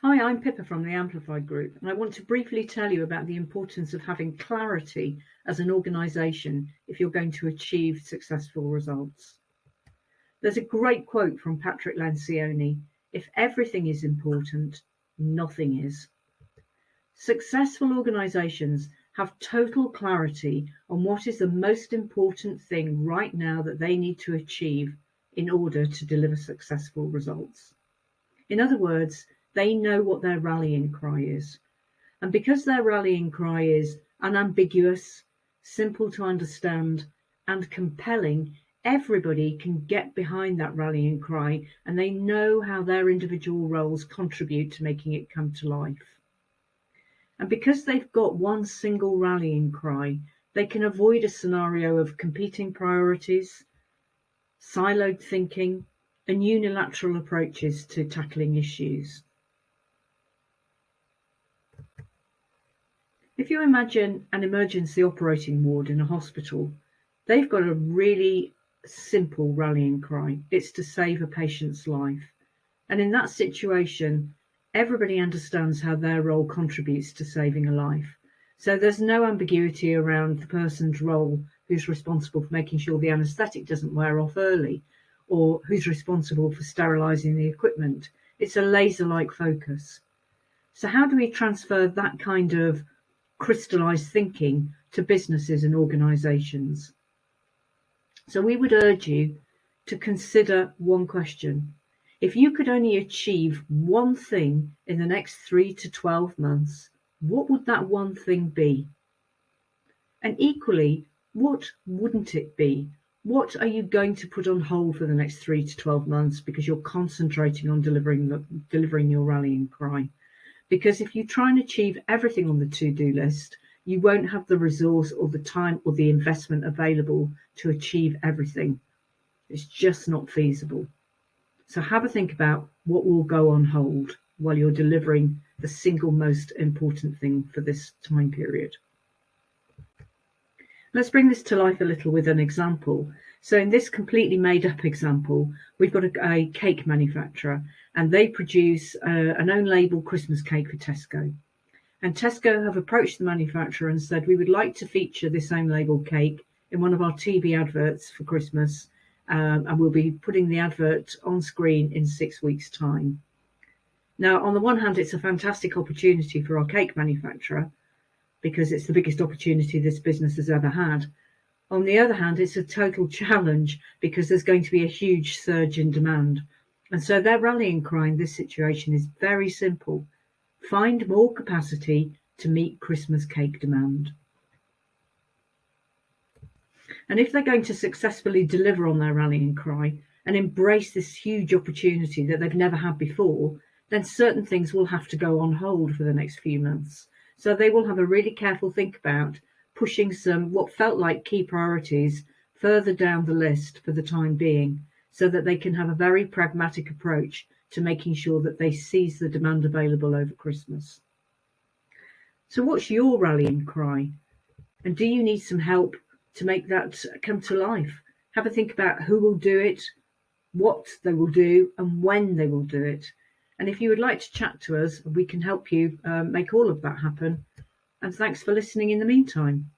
Hi, I'm Pippa from the Amplified Group, and I want to briefly tell you about the importance of having clarity as an organisation if you're going to achieve successful results. There's a great quote from Patrick Lencioni: "If everything is important, nothing is." Successful organisations have total clarity on what is the most important thing right now that they need to achieve in order to deliver successful results. In other words, they know what their rallying cry is. And because their rallying cry is unambiguous, simple to understand, and compelling, everybody can get behind that rallying cry, and they know how their individual roles contribute to making it come to life. And because they've got one single rallying cry, they can avoid a scenario of competing priorities, siloed thinking, and unilateral approaches to tackling issues. If you imagine an emergency operating ward in a hospital, they've got a really simple rallying cry. It's to save a patient's life. And in that situation, everybody understands how their role contributes to saving a life. So there's no ambiguity around the person's role who's responsible for making sure the anaesthetic doesn't wear off early, or who's responsible for sterilising the equipment. It's a laser-like focus. So how do we transfer that kind of crystallised thinking to businesses and organisations? So we would urge you to consider one question. If you could only achieve one thing in the next 3 to 12 months, what would that one thing be? And equally, what wouldn't it be? What are you going to put on hold for the next 3 to 12 months because you're concentrating on delivering your rallying cry? Because if you try and achieve everything on the to-do list, you won't have the resource or the time or the investment available to achieve everything. It's just not feasible. So have a think about what will go on hold while you're delivering the single most important thing for this time period. Let's bring this to life a little with an example. So in this completely made up example, we've got a cake manufacturer, and they produce an own label Christmas cake for Tesco. And Tesco have approached the manufacturer and said, we would like to feature this own label cake in one of our TV adverts for Christmas, and we'll be putting the advert on screen in 6 weeks' time. Now, on the one hand, it's a fantastic opportunity for our cake manufacturer because it's the biggest opportunity this business has ever had. On the other hand, it's a total challenge because there's going to be a huge surge in demand. And so their rallying cry in this situation is very simple: find more capacity to meet Christmas cake demand. And if they're going to successfully deliver on their rallying cry and embrace this huge opportunity that they've never had before, then certain things will have to go on hold for the next few months. So they will have a really careful think about pushing some what felt like key priorities further down the list for the time being, so that they can have a very pragmatic approach to making sure that they seize the demand available over Christmas. So what's your rallying cry? And do you need some help to make that come to life? Have a think about who will do it, what they will do, and when they will do it. And if you would like to chat to us, we can help you make all of that happen. And thanks for listening in the meantime.